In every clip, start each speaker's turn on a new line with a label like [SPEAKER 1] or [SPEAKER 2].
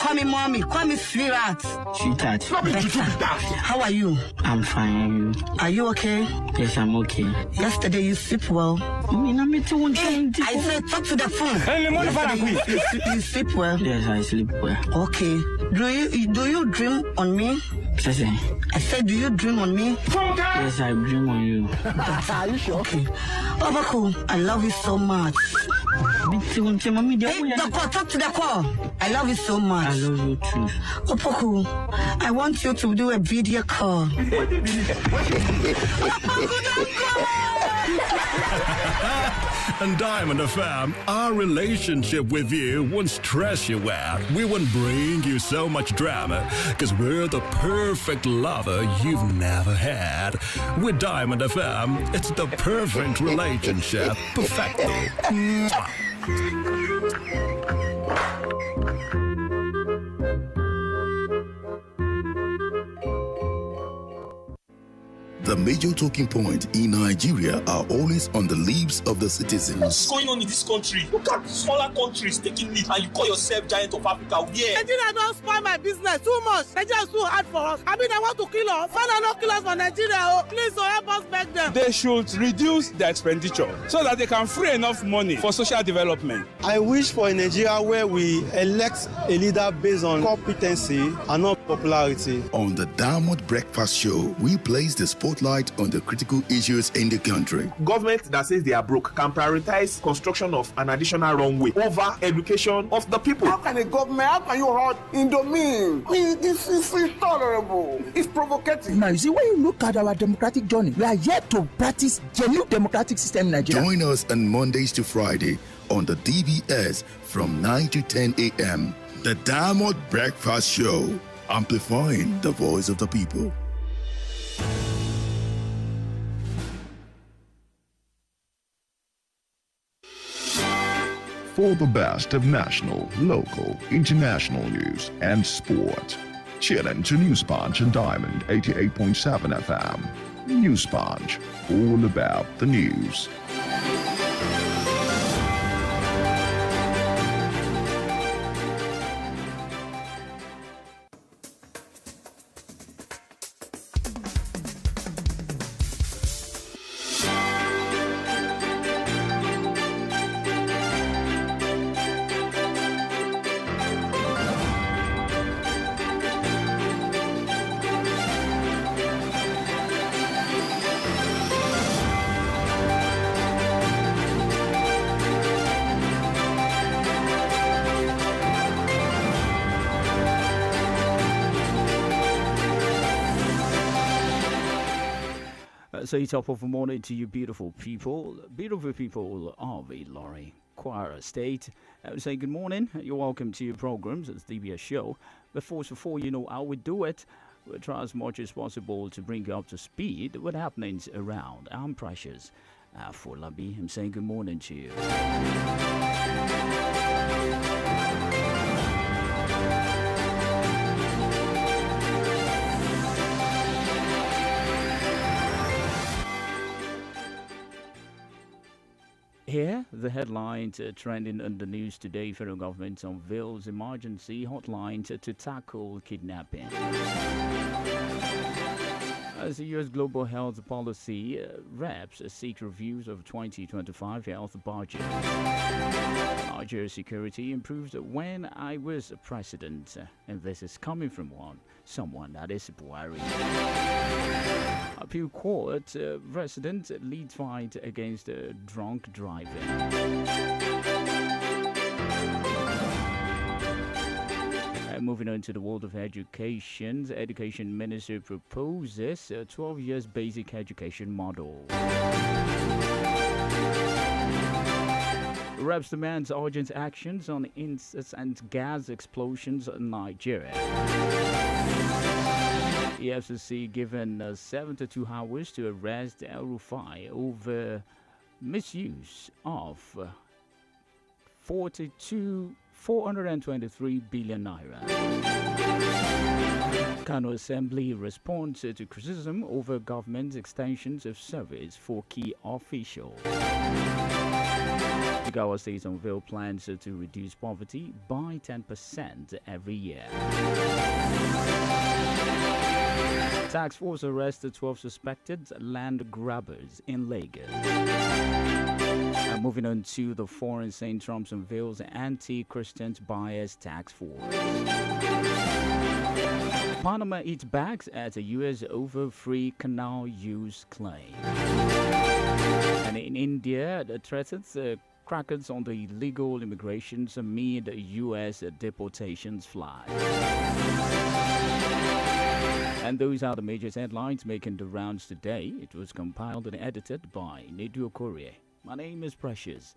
[SPEAKER 1] call me mommy. Call me sweetheart.
[SPEAKER 2] Sweetheart.
[SPEAKER 1] How are you?
[SPEAKER 2] I'm fine.
[SPEAKER 1] Are you okay?
[SPEAKER 2] Yes, I'm okay.
[SPEAKER 1] Yesterday you sleep well.
[SPEAKER 2] I
[SPEAKER 1] said talk to the phone. You sleep well?
[SPEAKER 2] Yes, I sleep well.
[SPEAKER 1] Okay. Do you dream on me? I said, do you dream on me?
[SPEAKER 2] Yes, I dream on you.
[SPEAKER 1] Are you sure? Okay. Obaku, I love you so much. Hey, the call, talk to the call. I love you so much.
[SPEAKER 2] I love you too.
[SPEAKER 1] Opaku, I want you to do a video call.
[SPEAKER 3] And Diamond FM, our relationship with you won't stress you out. We won't bring you so much drama, because we're the perfect lover you've never had. With Diamond FM, it's the perfect relationship. Perfecto. Mwah.
[SPEAKER 4] The major talking point in Nigeria are always on the lips of the citizens.
[SPEAKER 5] What's going on in this country? Look at smaller countries taking lead, and you call yourself giant of Africa. Yeah.
[SPEAKER 6] Nigeria don't spoil my business too much. Nigeria is too hard for us. I mean, I want to kill us. Father, not kill us for Nigeria. Oh, please, help us beg them.
[SPEAKER 7] They should reduce their expenditure so that they can free enough money for social development.
[SPEAKER 8] I wish for a Nigeria where we elect a leader based on competency and not popularity.
[SPEAKER 4] On the Diamond Breakfast Show, we place the spotlight on the critical issues in the country.
[SPEAKER 9] Government that says they are broke can prioritize construction of an additional runway over education of the people.
[SPEAKER 10] How can a government, how can you hold in domain? This is intolerable. It's provocative.
[SPEAKER 11] Now, you see, when you look at our democratic journey, we are yet to practice genuine democratic system in Nigeria.
[SPEAKER 4] Join us on Mondays to Friday on the DBS from 9 to 10 a.m. The Diamond Breakfast Show, amplifying the voice of the people.
[SPEAKER 12] For the best of national, local, international news and sport, tune in to News Punch and Diamond 88.7 FM. News Punch, all about the news.
[SPEAKER 13] Say top of the morning to you beautiful people of the Lorry Kwara State. Say good morning. You're welcome to your programs. It's DBS Show. Before you know how we do it, we'll try as much as possible to bring you up to speed with happenings around. I'm Precious Afolabi. I'm saying good morning to you. Here, the headlines trending on the news today. Federal government unveils emergency hotline to tackle kidnapping. As the U.S. Global Health Policy reps seek reviews of 2025 health budget. Nigeria's security improves when I was president, and this is coming from someone that is Buhari. Appeal Court resident leads fight against drunk driving. Moving on to the world of education, the Education Ministry proposes a 12 years basic education model. Reps demands urgent actions on incidents and gas explosions in Nigeria. EFCC given 72 hours to arrest El Rufai over misuse of 423 billion naira. Kano Assembly responds to criticism over government's extensions of service for key officials. Jigawa State unveiled plans to reduce poverty by 10% every year. Tax force arrested 12 suspected land grabbers in Lagos. Moving on to the foreign, St. Trump's unveils anti-Christian bias tax force. Panama eats backs at a U.S. over free canal use claim. And in India, the threatens crackers on the illegal immigrations amid U.S. deportations fly. And those are the major headlines making the rounds today. It was compiled and edited by Nedu Okorie. My name is Precious.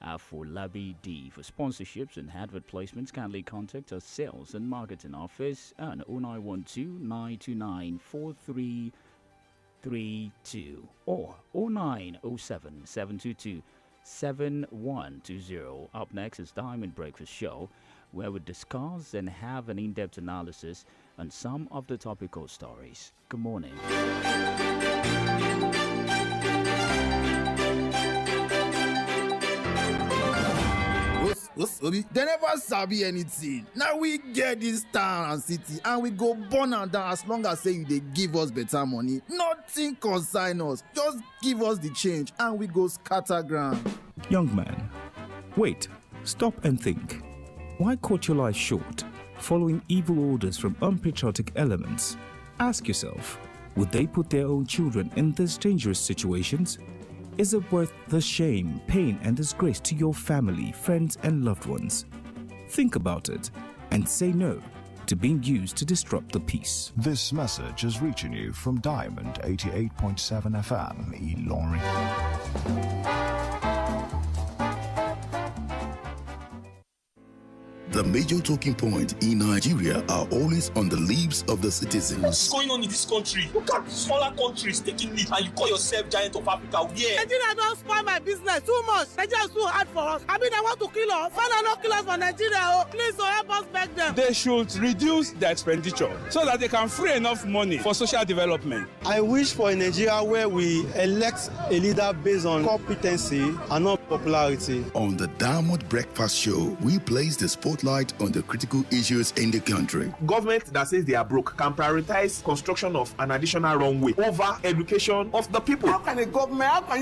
[SPEAKER 13] Afolabi D. For sponsorships and advert placements, kindly contact our sales and marketing office on 0912 929 4332 or 0907 722 7120. Up next is Diamond Breakfast Show, where we discuss and have an in-depth analysis on some of the topical stories. Good morning.
[SPEAKER 14] They never sabi anything. Now we get this town and city and we go burn and down as long as say you they give us better money. Nothing consign us. Just give us the change and we go scatter ground.
[SPEAKER 15] Young man, wait, stop and think. Why cut your life short, following evil orders from unpatriotic elements? Ask yourself, would they put their own children in these dangerous situations? Is it worth the shame, pain, and disgrace to your family, friends, and loved ones? Think about it and say no to being used to disrupt the peace.
[SPEAKER 12] This message is reaching you from Diamond 88.7 FM, Ilorin.
[SPEAKER 4] The major talking points in Nigeria are always on the lips of the citizens.
[SPEAKER 5] What's going on in this country? Look at smaller countries taking lead and you call yourself giant of Africa. Yeah.
[SPEAKER 6] Nigeria don't spoil my business too much. Nigeria is too hard for us. I mean, they want to kill us. Father, not kill us for Nigeria. Oh, please, help us beg them.
[SPEAKER 7] They should reduce their expenditure so that they can free enough money for social development.
[SPEAKER 8] I wish for a Nigeria where we elect a leader based on competency and not popularity.
[SPEAKER 4] On the Diamond Breakfast Show, we place the spotlight on the critical issues in the country.
[SPEAKER 9] Government that says they are broke can prioritize construction of an additional runway over education of the people.
[SPEAKER 10] How can you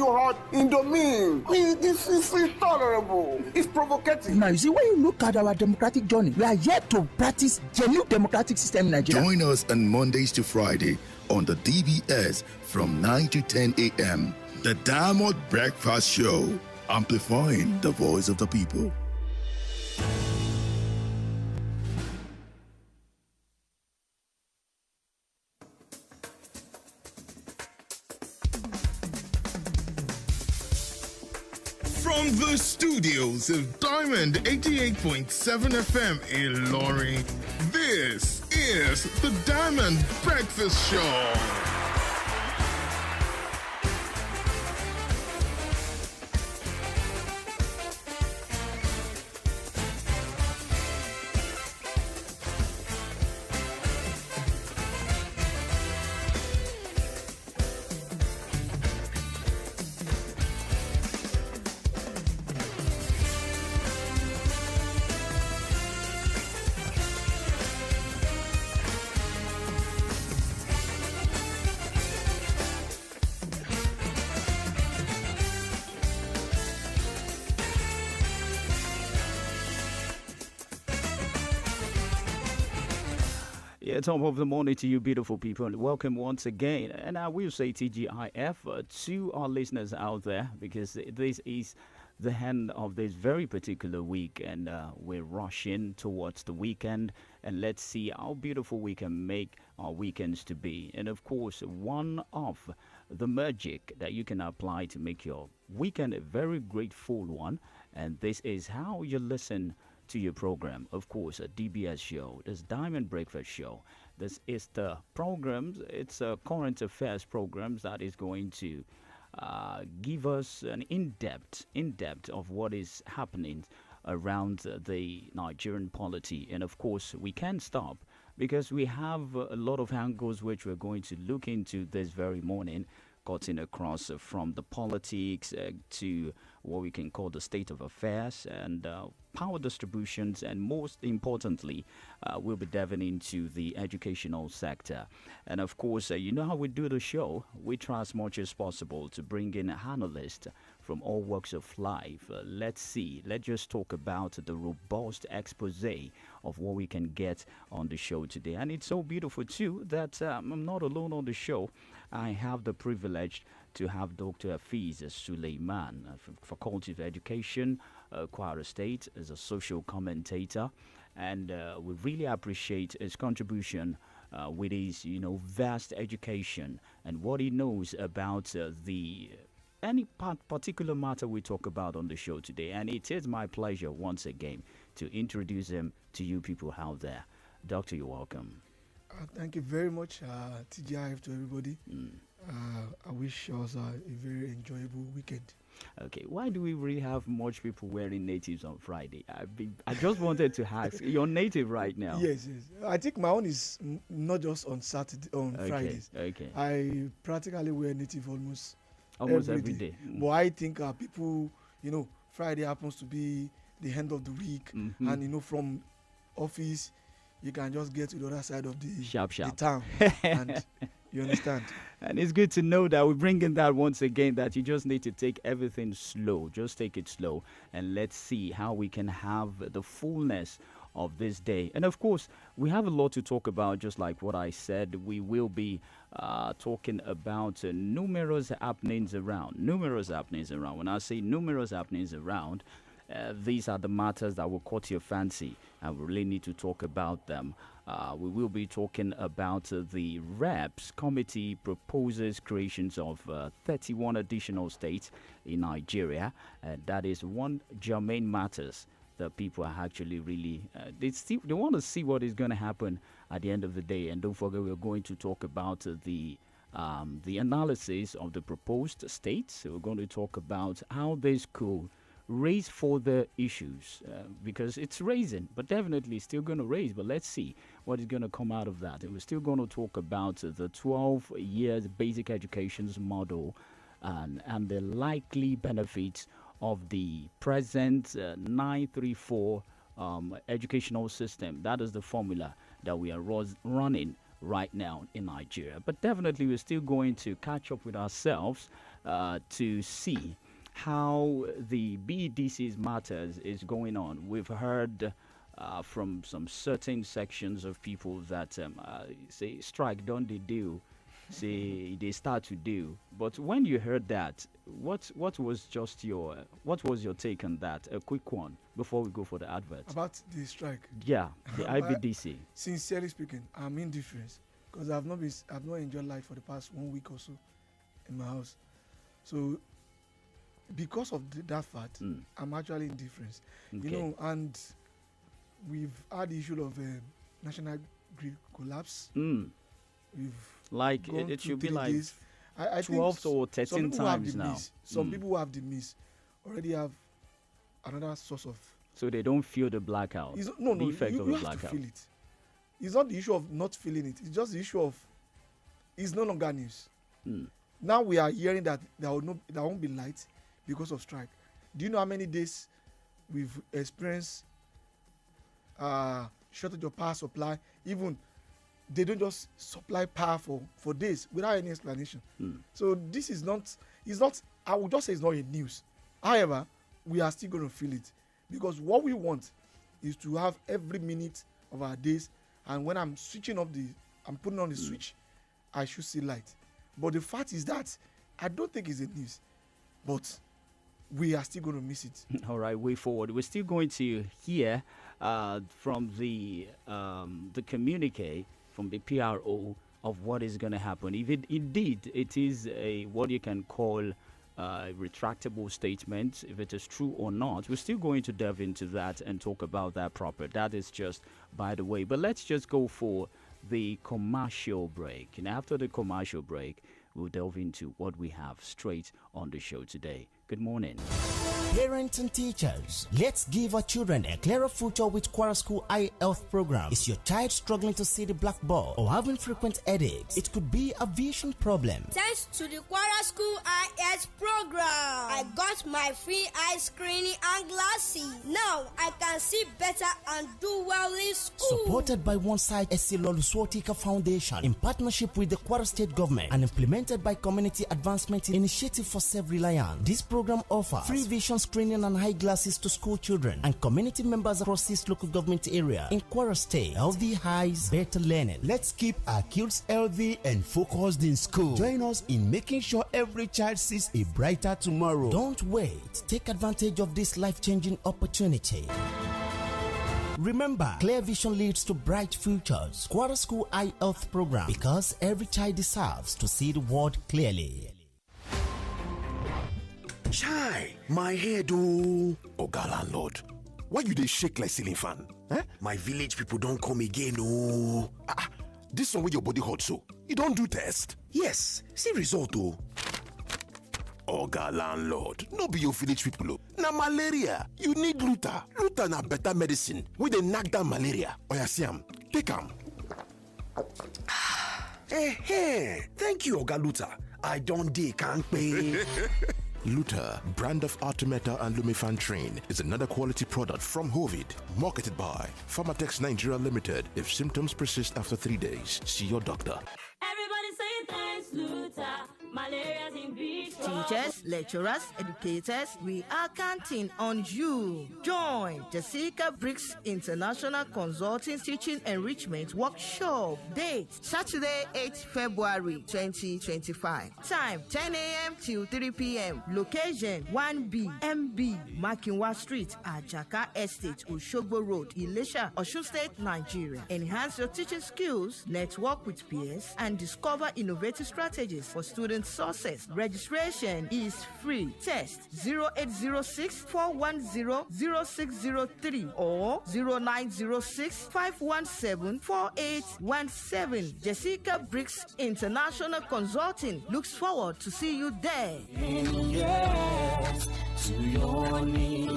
[SPEAKER 10] hold in the mean? This is intolerable. It's provocative.
[SPEAKER 11] Now, you see, when you look at our democratic journey, we are yet to practice genuine democratic system in Nigeria.
[SPEAKER 4] Join us on Mondays to Friday on the DBS from 9 to 10 a.m. The Diamond Breakfast Show, amplifying the voice of the people.
[SPEAKER 16] From the studios of Diamond 88.7 FM in Ilorin, this is the Diamond Breakfast Show.
[SPEAKER 13] Top of the morning to you, beautiful people, and welcome once again. And I will say TGIF to our listeners out there, because this is the end of this very particular week, and we're rushing towards the weekend. And let's see how beautiful we can make our weekends to be. And of course, one of the magic that you can apply to make your weekend a very grateful one, and this is how you listen to your program. Of course, a DBS show, this Diamond Breakfast Show. This is the programs, it's a current affairs programs that is going to give us an in-depth of what is happening around the Nigerian polity. And of course, we can't stop because we have a lot of angles which we're going to look into this very morning. cutting across from the politics to what we can call the state of affairs and power distributions, and most importantly, we'll be delving into the educational sector. And of course, you know how we do the show. We try as much as possible to bring in analysts from all walks of life. Let's just talk about the robust expose of what we can get on the show today. And it's so beautiful too that I'm not alone on the show. I have the privilege to have Dr. Hafiz Suleiman, Faculty of Education, Kwara State, as a social commentator. And we really appreciate his contribution with his, vast education and what he knows about any particular matter we talk about on the show today. And it is my pleasure once again to introduce him to you people out there. Doctor, you're welcome.
[SPEAKER 17] Thank you very much, TGIF, to everybody. I wish us a very enjoyable weekend.
[SPEAKER 13] Okay, why do we really have much people wearing natives on Friday? I just wanted to ask. You're native right now.
[SPEAKER 17] Yes. I think my own is not just on Saturday, on Fridays.
[SPEAKER 13] Okay.
[SPEAKER 17] I practically wear native almost
[SPEAKER 13] every day.
[SPEAKER 17] But I think people, Friday happens to be the end of the week, and from office, you can just get to the other side of the town, and you understand.
[SPEAKER 13] And it's good to know that we're bringing that once again, that you just need to take everything slow. Just take it slow, and let's see how we can have the fullness of this day. And of course, we have a lot to talk about, just like what I said. We will be talking about numerous happenings around. When I say numerous happenings around, these are the matters that will caught your fancy, and we really need to talk about them. We will be talking about the REPS committee proposes creations of 31 additional states in Nigeria. That is one germane matters that people are actually really they want to see what is going to happen at the end of the day. And don't forget, we're going to talk about the analysis of the proposed states. So we're going to talk about how this could raise further issues, because it's raising, but definitely still going to raise. But let's see what is going to come out of that. And we're still going to talk about the 12 years basic education model and the likely benefits of the present 934 educational system. That is the formula that we are running right now in Nigeria. But definitely we're still going to catch up with ourselves to see how the BDC's matters is going on. We've heard from some certain sections of people that say strike, don't they do? Say they start to do. But when you heard that, what was your take on that? A quick one before we go for the advert.
[SPEAKER 17] About the strike.
[SPEAKER 13] Yeah, the IBDC.
[SPEAKER 17] Sincerely speaking, I'm indifferent because I've not enjoyed life for the past 1 week or so in my house. So because of that fact, I'm actually indifferent.
[SPEAKER 13] Okay.
[SPEAKER 17] And we've had the issue of national grid collapse. We've
[SPEAKER 13] it should be like
[SPEAKER 17] days. I
[SPEAKER 13] 12 or 13 times now.
[SPEAKER 17] Some people who have the miss already have another source of.
[SPEAKER 13] So they don't feel the blackout. The effect of the blackout.
[SPEAKER 17] Have to feel it. It's not the issue of not feeling it. It's just the issue of it's no longer news. Now we are hearing that there won't be light because of strike. Do you know how many days we've experienced shortage of power supply? Even they don't just supply power for days without any explanation. So this is not, I would just say it's not a news. However, we are still going to feel it because what we want is to have every minute of our days, and when I'm putting on the switch, I should see light. But the fact is that I don't think it's a news, but we are still going to miss it.
[SPEAKER 13] All right, way forward. We're still going to hear from the communique from the PRO of what is going to happen. If indeed it is what you can call a retractable statement, if it is true or not, we're still going to delve into that and talk about that proper. That is just by the way. But let's just go for the commercial break. And after the commercial break, we'll delve into what we have straight on the show today. Good morning.
[SPEAKER 18] Parents and teachers, let's give our children a clearer future with Kwara School Eye Health Program. Is your child struggling to see the blackboard or having frequent headaches? It could be a vision problem.
[SPEAKER 19] Thanks to the Kwara School Eye Health Program, I got my free eye screening and glasses. Now I can see better and do well in school.
[SPEAKER 18] Supported by one side Esiloluswotika Foundation in partnership with the Kwara State Government and implemented by Community Advancement Initiative for Self-Reliance. This program offers free vision screening and eyeglasses to school children and community members across this local government area. In Kwara State, healthy eyes, better learning.
[SPEAKER 20] Let's keep our kids healthy and focused in school. Join us in making sure every child sees a brighter tomorrow.
[SPEAKER 18] Don't wait. Take advantage of this life-changing opportunity. Remember, clear vision leads to bright futures. Kwara School Eye Health Program, because every child deserves to see the world clearly.
[SPEAKER 21] Chai, my head oh. Oga landlord, why you dey shake like ceiling fan? My village people don't come again oh. This one with your body hot so, you don't do test? Yes, see result oh. Oga landlord, no be your village people oh. Na malaria, you need Luta. Luta na better medicine wey dey knack down malaria. Oya see am, take am. Thank you Oga Luta. I don't dey kampe.
[SPEAKER 22] Luta, brand of Artemeta and Lumefantrine, is another quality product from Hovid, marketed by Pharmatex Nigeria Limited. If symptoms persist after 3 days, see your doctor.
[SPEAKER 23] Everybody say thanks, Luta. Malaria's in big trouble.
[SPEAKER 24] Teachers, lecturers, educators, we are counting on you. Join Jessica Briggs International Consulting Teaching Enrichment Workshop. Date Saturday, 8th February 2025. Time 10 a.m. till 3 p.m. Location 1B MB Makinwa Street, Ajaka Estate, Oshogbo Road, Ilesha, Osun State, Nigeria. Enhance your teaching skills, network with peers, and discover innovative strategies for student success. Registration is free. Test 0806-410-0603 or 0906-517-4817. Jessica Briggs International Consulting looks forward to see you there.
[SPEAKER 23] Yes, to your needs.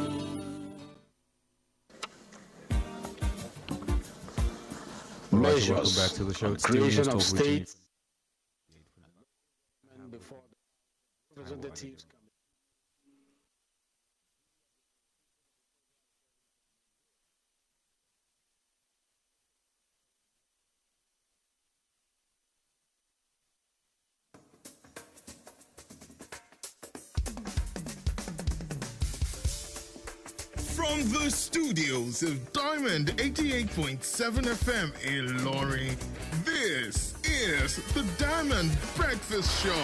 [SPEAKER 25] Measures, welcome back to the show. Creation of states.
[SPEAKER 26] Before the representatives come.
[SPEAKER 16] From the studios of Diamond 88.7 FM in Lorry, this is the Diamond Breakfast Show.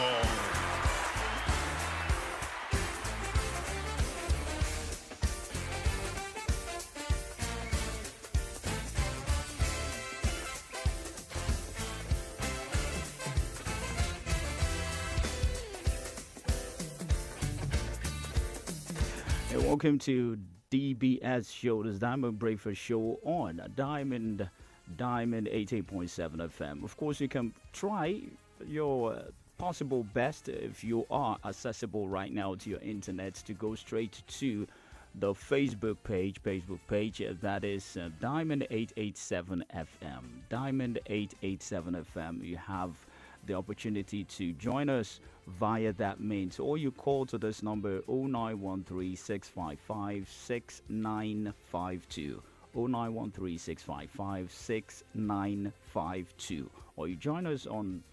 [SPEAKER 13] Hey, welcome to DBS Show, this Diamond Breakfast Show on Diamond 88.7 FM. Of course, you can try your possible best if you are accessible right now to your internet to go straight to the Facebook page that is Diamond 887 FM. Diamond 887 FM. You have the opportunity to join us via that means, or you call to this number 0913 655 6952, 0913 655 6952, or you join us on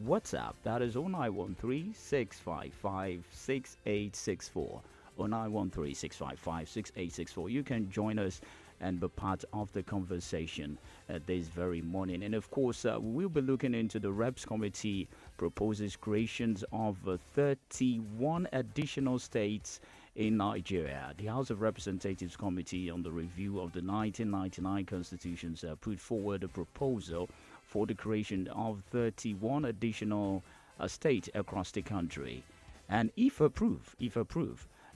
[SPEAKER 13] WhatsApp, that is 0913 655 6864, 0913 655 6864. You can join us and be part of the conversation this very morning. And of course, we'll be looking into the Reps Committee proposes creations of 31 additional states in Nigeria. The House of Representatives Committee on the Review of the 1999 Constitutions put forward a proposal for the creation of 31 additional states across the country. And if approved,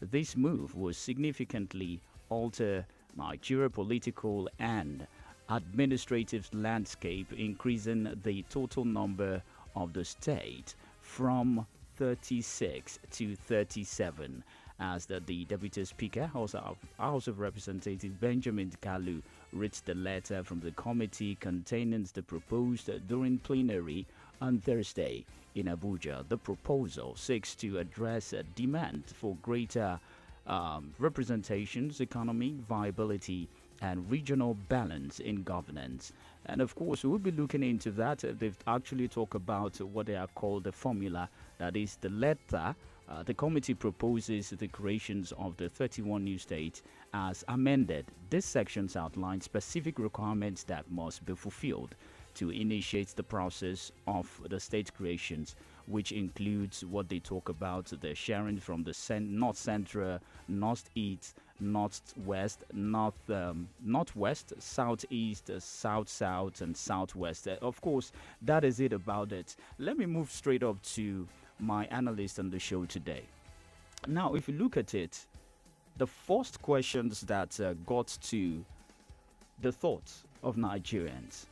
[SPEAKER 13] this move will significantly alter Nigeria political and administrative landscape, increasing the total number of the state from 36 to 37. as the Deputy Speaker, House of Representatives Benjamin Kalu, reads the letter from the committee containing the proposed during plenary on Thursday in Abuja. The proposal seeks to address a demand for greater representations, economy, viability, and regional balance in governance. And of course, we'll be looking into that. They've actually talked about what they are called the formula, that is the letter. The committee proposes the creations of the 31 new states as amended. These sections outline specific requirements that must be fulfilled to initiate the process of the state creations, which includes what they talk about, the sharing from the north central, northeast, northwest, northwest, southeast, south, and southwest. Of course, that is it about it. Let me move straight up to my analyst on the show today. Now, if you look at it, the first questions that got to the thoughts of Nigerians: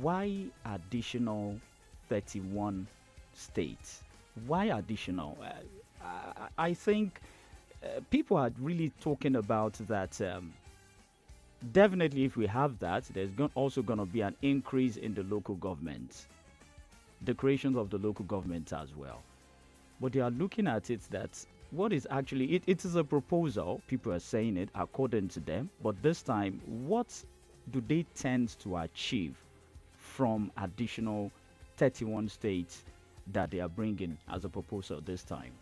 [SPEAKER 13] why additional 31 states? Why additional? I think people are really talking about that. Definitely, if we have that, there's also going to be an increase in the local government, the creation of the local government as well. But they are looking at it that what is actually, it is a proposal, people are saying it according to them, but this time, what do they tend to achieve from additional 31 states that they are bringing as a proposal this time?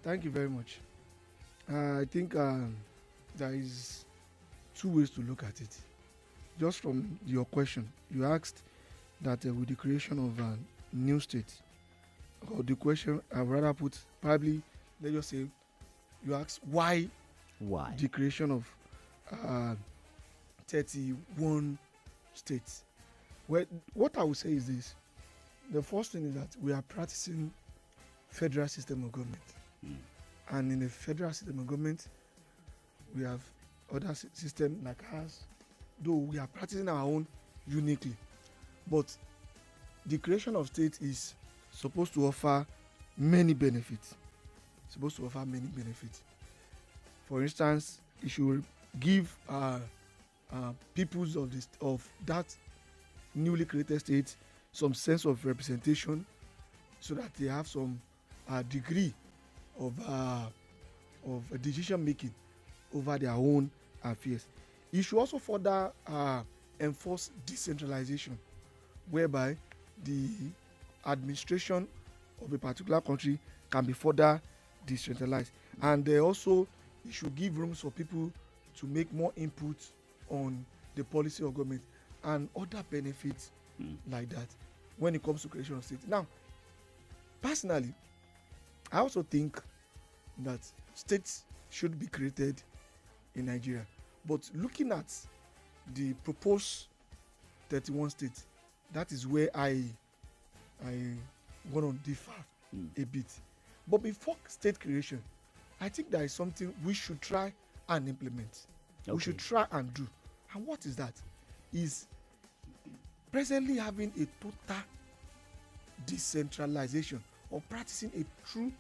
[SPEAKER 17] Thank you very much. I think there is two ways to look at it. Just from your question, you asked that with the creation of a new state, or the question I'd rather put, probably, let's just say, you asked why the creation of 31 states. Well, what I would say is this. The first thing is that we are practicing federal system of government. And in the federal system of government, we have other systems like ours, though we are practicing our own uniquely. But the creation of state is supposed to offer many benefits. For instance, it should give peoples of that newly created state some sense of representation, so that they have some degree of decision making over their own affairs. It should also further enforce decentralization, whereby the administration of a particular country can be further decentralized, and also it should give rooms for people to make more input on the policy of government and other benefits like that when it comes to creation of state. Now, personally, I also think that states should be created in Nigeria, but looking at the proposed 31 states, that is where I want to differ a bit. But before state creation, I think there is something we should try and implement. We should try and do. And what is that? Is presently having a total decentralization, or practicing a true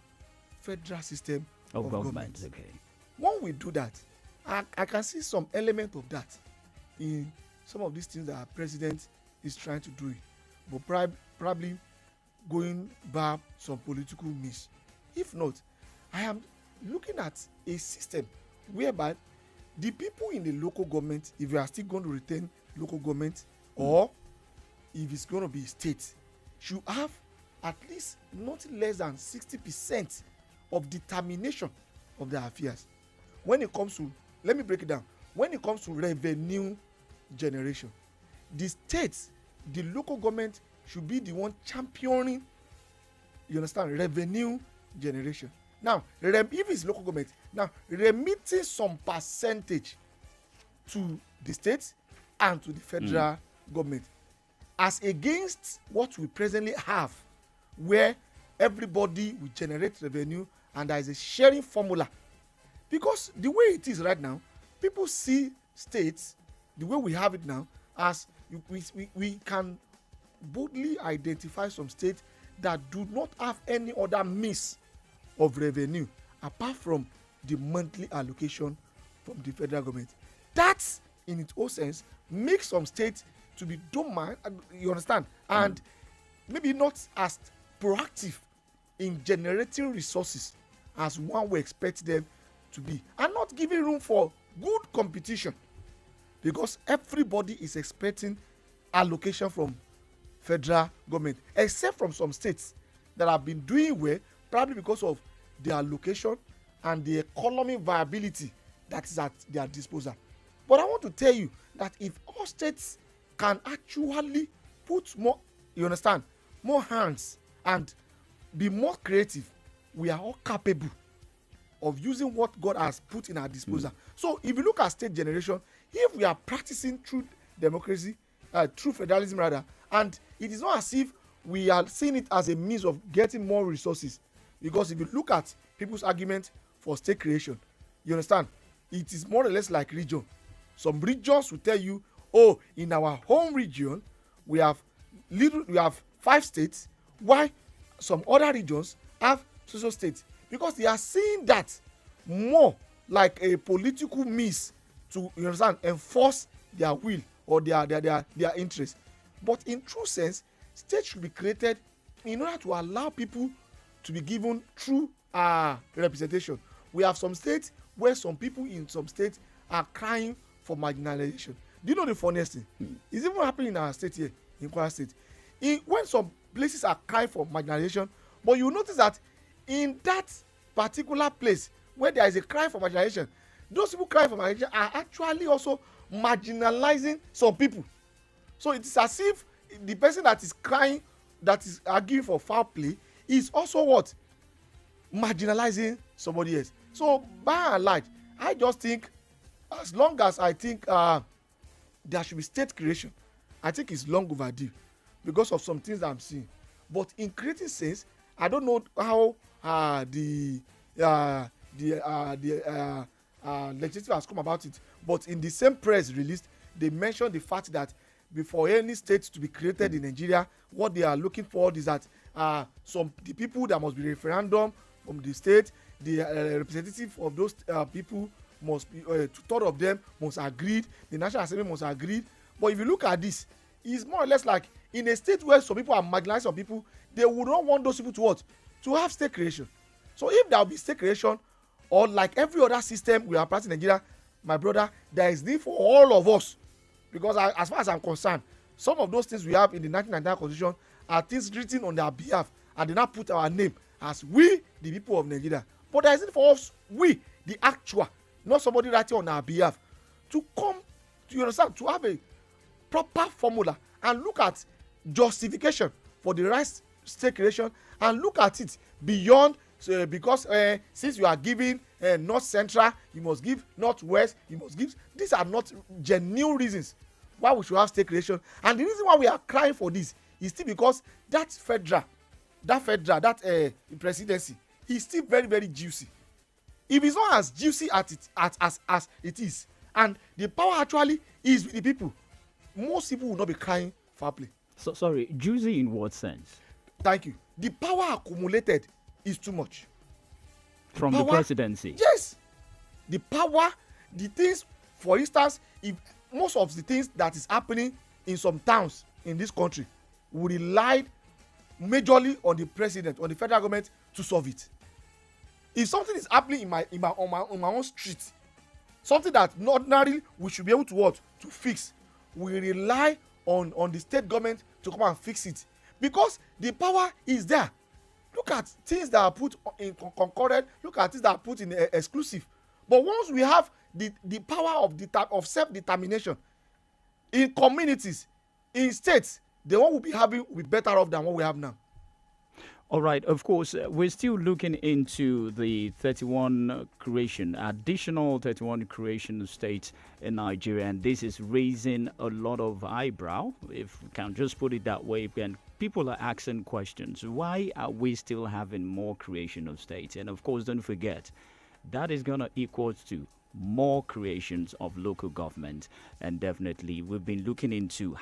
[SPEAKER 17] federal system of government.
[SPEAKER 13] Okay.
[SPEAKER 17] When we do that, I can see some element of that in some of these things that our president is trying to do, but probably going by some political means. If not, I am looking at a system whereby the people in the local government, if we are still going to retain local government, or if it's going to be state, should have at least not less than 60% of determination of their affairs. When it comes to, let me break it down. When it comes to revenue generation, the states, the local government should be the one championing, you understand, revenue generation. Now, if it's local government, now remitting some percentage to the states and to the federal government, as against what we presently have, where everybody will generate revenue and there is a sharing formula. Because the way it is right now, people see states, the way we have it now, as we can boldly identify some states that do not have any other means of revenue, apart from the monthly allocation from the federal government. That, in its own sense, makes some states to be dormant, you understand, and maybe not as proactive in generating resources as one would expect them to be, and not giving room for good competition, because everybody is expecting allocation from federal government, except from some states that have been doing well, probably because of their allocation and the economic viability that is at their disposal. But I want to tell you that if all states can actually put more, you understand, more hands and be more creative, we are all capable of using what God has put in our disposal. So if you look at state generation, if we are practicing true democracy, true federalism rather, and it is not as if we are seeing it as a means of getting more resources, because if you look at people's argument for state creation, you understand, it is more or less like region. Some regions will tell you, oh, in our home region we have 5 states, while some other regions have social states, because they are seeing that more like a political means to, you understand, enforce their will or their interest. But in true sense, states should be created in order to allow people to be given true representation. We have some states where some people in some states are crying for marginalization. Do you know the funniest thing? It's even happening in our state here, in Kwara State. When some places are crying for marginalization, but you notice that in that particular place where there is a cry for marginalization, those people crying for marginalization are actually also marginalizing some people. So it is as if the person that is crying, that is arguing for foul play, is also what? Marginalizing somebody else. So by and large, I just think, as long as I think there should be state creation, I think it's long overdue because of some things that I'm seeing. But in creating sense, I don't know how the legislative has come about it. But in the same press release, they mentioned the fact that before any state to be created in Nigeria, what they are looking for is that the people that must be referendum from the state, the representative of those people must be 2/3 of them must agree, the National Assembly must agree. But if you look at this, it's more or less like in a state where some people are marginalized, some people, they would not want those people to what? To have state creation. So if there will be state creation, or like every other system we are practicing in Nigeria, my brother, there is need for all of us. Because as far as I'm concerned, some of those things we have in the 1999 Constitution are things written on their behalf, and they now put our name as we, the people of Nigeria. But there is need for us, we, the actual, not somebody writing on our behalf, to come, you understand, to have a proper formula and look at justification for the right state creation, and look at it beyond, because since you are giving north central, you must give northwest, you must give. These are not genuine reasons why we should have state creation. And the reason why we are crying for this is still because that presidency is still very, very juicy. If it's not as juicy as it is, and the power actually is with the people, most people will not be crying for play.
[SPEAKER 13] So sorry, juicy in what sense?
[SPEAKER 17] Thank you. The power accumulated is too much.
[SPEAKER 13] From the presidency?
[SPEAKER 17] Yes. The power, the things, for instance, if most of the things that is happening in some towns in this country will rely majorly on the president, on the federal government to solve it. If something is happening on my own street, something that ordinarily we should be able to what? To fix, we rely on the state government to come and fix it, because the power is there. Look at things that are put in concurrent, look at things that are put in exclusive. But once we have the power of self-determination in communities, in states, the one we'll be having will be better off than what we have now.
[SPEAKER 13] All right, of course, we're still looking into the additional 31 creation of states in Nigeria, and this is raising a lot of eyebrow, if we can just put it that way. And people are asking questions. Why are we still having more creation of states? And of course, don't forget, that is going to equal to more creations of local government. And definitely, we've been looking into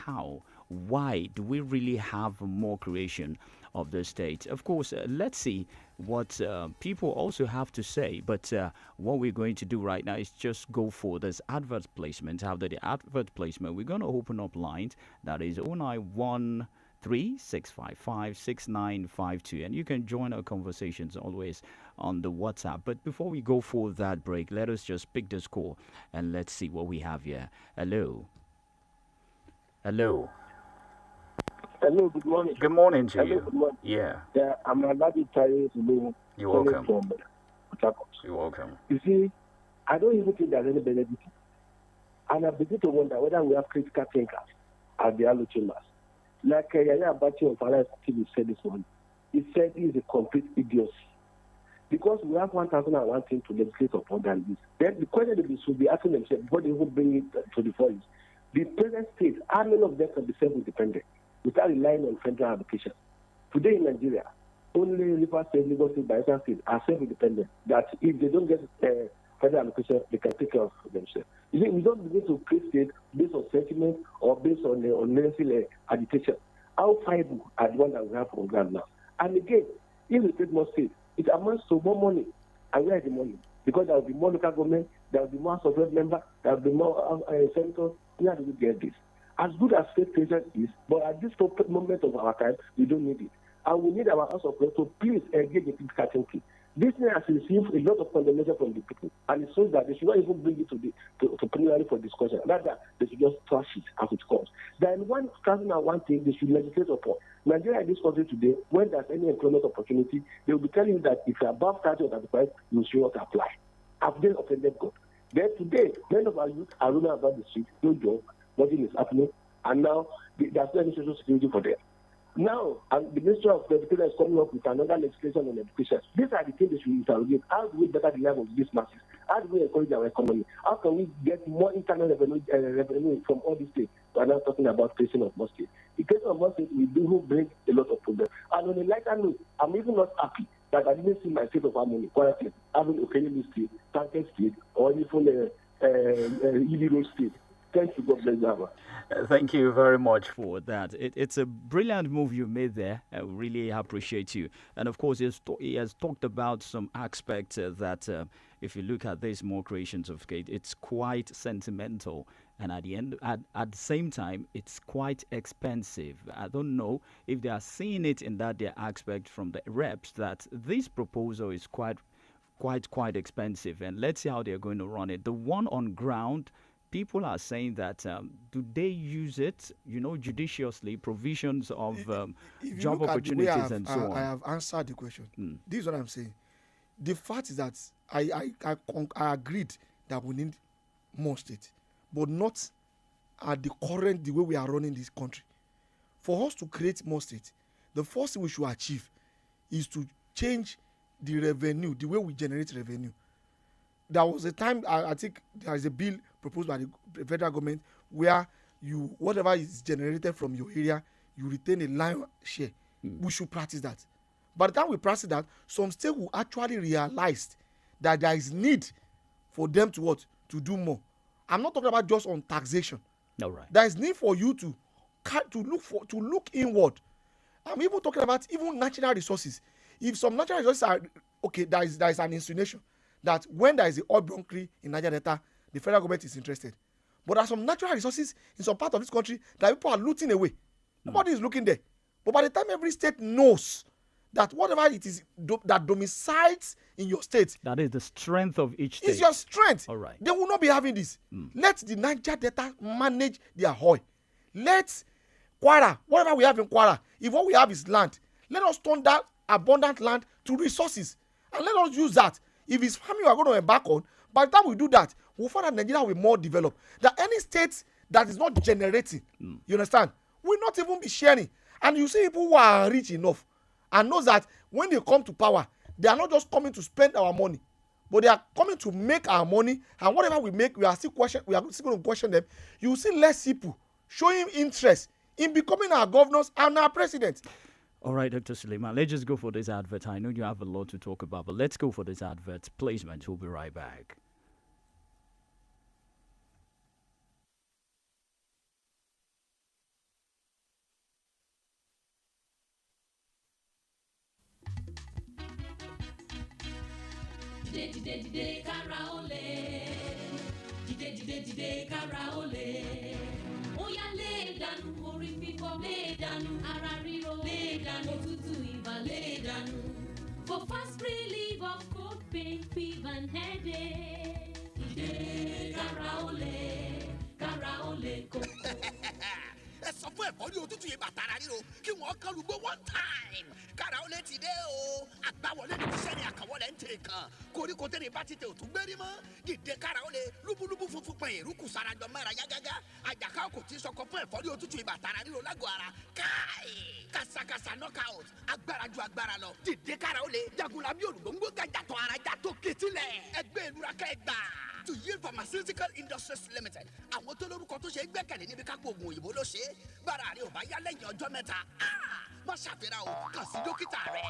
[SPEAKER 13] why do we really have more creation of the state. Of course, let's see what people also have to say. But what we're going to do right now is just go for this advert placement. After the advert placement, we're going to open up lines. That is 091 655 and you can join our conversations always on the WhatsApp. But before we go for that break, let us just pick this call and let's see what we have here. Hello.
[SPEAKER 26] Hello, good morning.
[SPEAKER 13] Good morning to
[SPEAKER 26] Hello,
[SPEAKER 13] you.
[SPEAKER 26] Good morning.
[SPEAKER 13] Yeah,
[SPEAKER 26] I'm Afolabi today.
[SPEAKER 13] you're welcome.
[SPEAKER 26] From Port Harcourt.
[SPEAKER 13] You're welcome.
[SPEAKER 26] You see, I don't even think there's any benefit. And I begin to wonder whether we have critical thinkers at the Alo chambers. Like Yaya Abachi of Alliance TV said this morning. He said he is a complete idiocy. Because we have 1,001 things to legislate upon than this. Then the question that they should be asking themselves before they even bring it to the fore is, the present state, how many of them can be self-independent without relying on federal allocation? Today in Nigeria, only Rivers State, Lagos State, Bayelsa State are self-independent. That if they don't get federal allocation, they can take care of themselves. You see, we don't begin to create state based on sentiment or based on unnecessary agitation. How viable are the ones that we have on ground now? And again, if we create more states, it amounts to more money. And where is the money? Because there will be more local government, there will be more House of Rep members, there will be more senators. Where do we get this? As good as state creation is, but at this moment of our time, we don't need it. And we need our House of Rep to please engage in critical thinking. This thing has received a lot of condemnation from the people, and it shows that they should not even bring it to plenary for discussion. Rather, they should just trash it as it comes. Then 1,001 thing they should legislate upon. Nigeria in this country today, when there's any employment opportunity, they will be telling you that if you're above 30 or 35, you should not apply. I've then offended God. Then today, many of our youth are running about the street, no job, nothing is happening, and now there's no any social security for them. Now, the Ministry of Education is coming up with another legislation on education. These are the things they should interrogate. How do we better the life of these masses? How do we encourage our economy? How can we get more internal revenue from all these states? We're now talking about creation of more states. The creation of more states will bring a lot of problems. And on a lighter note, I'm even not happy that I didn't see my state of harmony, quietly, having Okenili State, Tanker State, or even Iliro State. Thank you, God bless you.
[SPEAKER 13] Thank you very much for that. It's a brilliant move you made there. I really appreciate you. And of course, he has talked about some aspects that if you look at these more creations of Kate, it's quite sentimental. And at the same time, it's quite expensive. I don't know if they are seeing it in that their aspect from the reps that this proposal is quite expensive. And let's see how they're going to run it. The one on ground, people are saying that do they use it, judiciously, provisions of job opportunities and so on?
[SPEAKER 17] I have answered the question. This is what I'm saying. The fact is that I agreed that we need more states, but not at the way we are running this country. For us to create more states, the first thing we should achieve is to change the revenue, the way we generate revenue. There was a time, I think there is a bill proposed by the federal government where whatever is generated from your area, you retain a lion share. We should practice that. By the time we practice that, some states will actually realize that there is need for them to do more. I'm not talking about just on taxation.
[SPEAKER 13] All right.
[SPEAKER 17] There is need for you to look inward. I'm even talking about even natural resources. If some natural resources are there is an insinuation that when there is an oil bunkering in Niger Delta, the federal government is interested. But there are some natural resources in some part of this country that people are looting away. Nobody is looking there. But by the time every state knows that whatever it is that domiciles in your state,
[SPEAKER 13] that is the strength of each state.
[SPEAKER 17] It's your strength.
[SPEAKER 13] All right.
[SPEAKER 17] They will not be having this. Let the Niger Delta manage their oil. Let Kwara, whatever we have in Kwara, if what we have is land, let us turn that abundant land to resources. And let us use that. If it's farming we are going to embark on, by the time we do that, we'll find that Nigeria will be more developed. That any state that is not generating, you understand, will not even be sharing. And you see people who are rich enough and knows that when they come to power, they are not just coming to spend our money, but they are coming to make our money. And whatever we make, we are still going to question them. You will see less people showing interest in becoming our governors and our president.
[SPEAKER 13] All right, Dr. Suleiman, let's just go for this advert. I know you have a lot to talk about, but let's go for this advert placement. We'll be right back.
[SPEAKER 23] Dìde dìde dìde kára ó lè. Dìde dìde dìde kára ó lè. Ó yá lé dànù orí fífọ́ lé dànù ara ríro lé dànù òtútù ibà lé dànù. For fast relief of cold pain, fever and headache. Dìde kára ó lè kókó.
[SPEAKER 1] Ẹ sọ fún ẹ̀fọ́rí òtútù yìí bàtàrà ríro kí wọ́n kán lùgbọ́ one time. Kára ó lè ti dé o. Àgbáwọlé ní sẹ́ni àkàwọlé ń tèrè kan. Koríko tẹ́lẹ̀ bá ti tẹ òtún gbérí mọ́. Dìde kára ó lè lúbúlúbú funfun pẹ̀ ìrúkù sarajọ mẹ́ra yágágá. Àjàká kò tí sọkọ fún ẹ̀fọ́rí òtútù yìí bàtàrà ríro lágọ̀ọ́ ara. Káì! Kàsàkàsà knockout. Agbára ju agbára lọ. Dìde kára ó lè jagunla bí olùgbòǹgbò gàjàtọ̀ ara jàtọ̀ kìtìlẹ̀. Ẹgbẹ́ ìlú rakẹ́ gbà. To Yield Pharmaceutical Industries Limited. Àwọn tó lórúkọ tó ṣe é gbẹ́kẹ̀lé níbi kápò oògùn òyìnbó ló ṣe é. Bára rẹ̀ ò bá yá lẹ́yìn ọjọ́ mẹ́ta. Má ṣàfihàn o, kàn sí dókítà rẹ̀.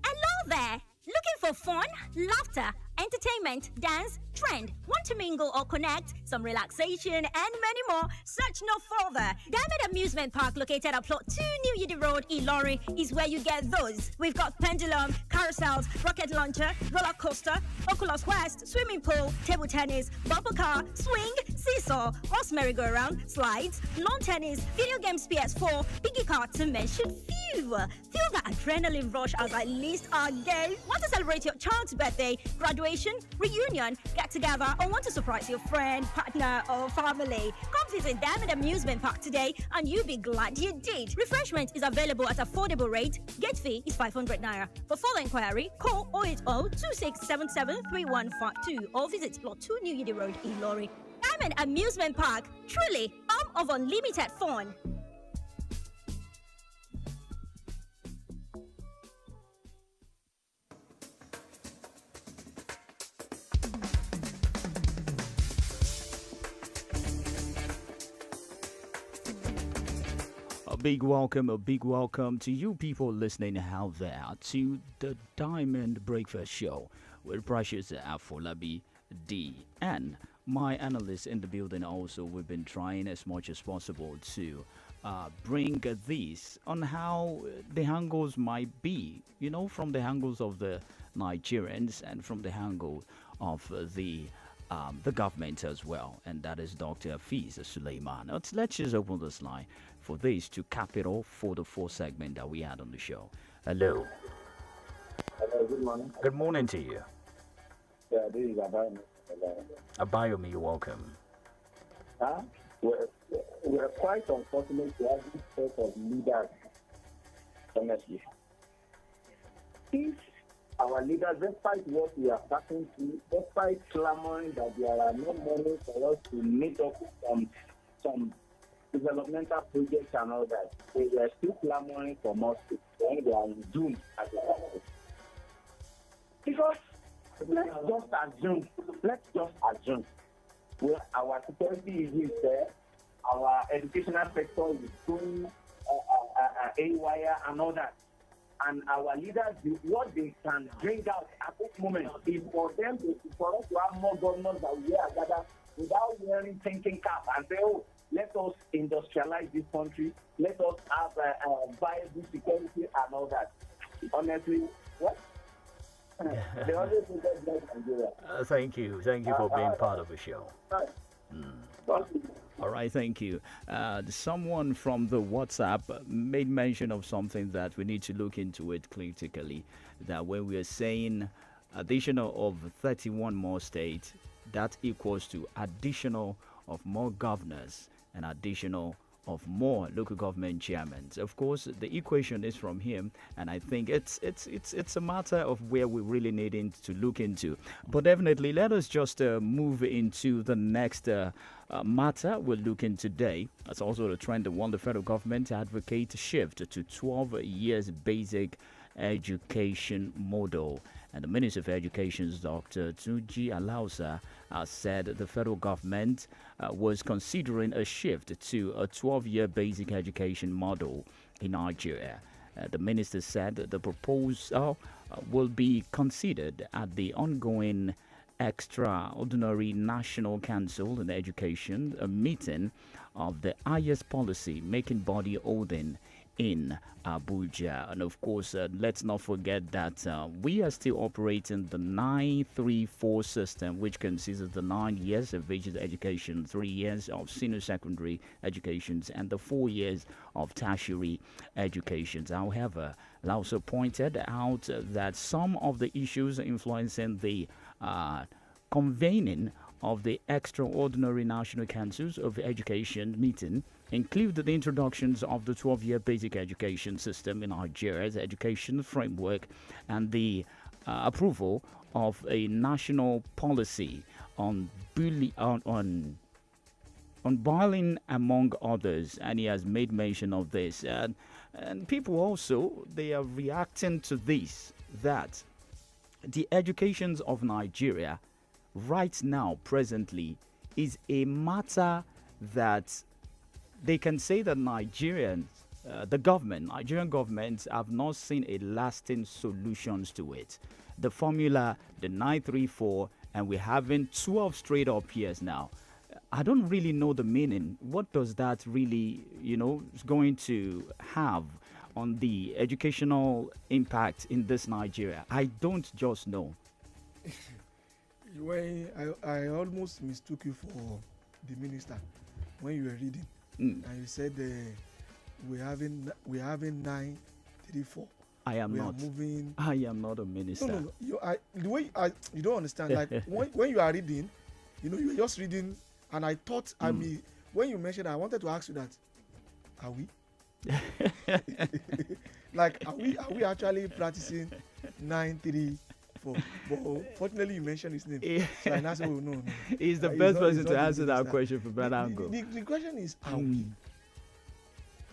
[SPEAKER 2] Hello there! Looking for fun, laughter, entertainment, dance, trend, want to mingle or connect, some relaxation, and many more? Search no further. Diamond Amusement Park, located at Plot 2 New Yidi Road, Ilori, is where you get those. We've got pendulum, carousels, rocket launcher, roller coaster, Oculus Quest, swimming pool, table tennis, bumper car, swing, seesaw, horse merry-go-round, slides, lawn tennis, video games PS4, piggy cart to mention few. Feel the adrenaline rush as I list our games. Want to celebrate your child's birthday, graduation, reunion, get together, or want to surprise your friend, partner, or family? Come visit Diamond Amusement Park today and you'll be glad you did. Refreshment is available at affordable rate. Gate fee is 500 naira. For further inquiry, call 080-2677-3152 or visit Plot 2 New Yidi Road, Ilori. Diamond Amusement Park, truly home of unlimited fun.
[SPEAKER 13] A big welcome to you people listening out there to the Diamond Breakfast Show with Precious Afolabi D. And my analysts in the building also, we've been trying as much as possible to bring this on how the angles might be, you know, from the angles of the Nigerians and from the angle of the government as well, and that is Dr. Hafiz Suleiman. Let's just open this line for this to cap it off for the fourth segment that we had on the show. Hello.
[SPEAKER 26] Hello, good morning.
[SPEAKER 13] Good morning to you.
[SPEAKER 26] Yeah, this is Abayomi.
[SPEAKER 13] Abayomi, you're welcome.
[SPEAKER 26] We're quite unfortunate to have this set of leaders, honestly. If our leaders, despite what we are starting to, despite clamoring that there are no money for us to meet up with some developmental projects and all that, they are still clamoring for more space when they are doomed as a country. Because let's just assume where our security is there, our educational sector is doing haywire and all that. And our leaders, what they can bring out at this moment is for us to have more governors that we are gathered without wearing thinking cap and say, oh, let us industrialize this country, let us have viable security and all that. Honestly, what? They always do that in Nigeria.
[SPEAKER 13] Thank you for being part of the show. All right, thank you. Someone from the WhatsApp made mention of something that we need to look into it critically, that when we are saying additional of 31 more states, that equals to additional of more governors and additional of more local government chairmen. Of course, the equation is from him, and I think it's a matter of where we really need to look into. But definitely, let us just move into the next matter we'll look in today. That's also the trend that won the federal government to advocate a shift to 12 years basic education model. And the Minister of Education, Dr. Tunji Alausa, said the federal government was considering a shift to a 12-year basic education model in Nigeria. The minister said the proposal will be considered at the ongoing Extraordinary National Council on Education, a meeting of the highest policy making body holding in Abuja. And of course, let's not forget that we are still operating the 934 system, which consists of the 9 years of basic education, 3 years of senior secondary educations, and the 4 years of tertiary educations. However, I also pointed out that some of the issues influencing the convening of the Extraordinary National Councils of Education meeting include the introductions of the 12-year basic education system in Nigeria's education framework and the approval of a national policy on bullying, among others. And he has made mention of this. And people also, they are reacting to this, that the educations of Nigeria right now, presently, is a matter that they can say that Nigerian governments have not seen a lasting solutions to it. The formula, the 934, and we're having 12 straight up years now. I don't really know the meaning. What does that really, is going to have on the educational impact in this Nigeria? I don't just know.
[SPEAKER 17] When I almost mistook you for the minister when you were reading, and you said we're having 934.
[SPEAKER 13] I am not. I am not a minister.
[SPEAKER 17] No. The way you don't understand. Like when you are reading, you are just reading, and I thought when you mentioned, I wanted to ask you that. Are we? Like are we actually practicing 934? But fortunately, you mentioned his name. So I said, oh, no.
[SPEAKER 13] He's the best person to answer that question from that angle.
[SPEAKER 17] The question is, are we?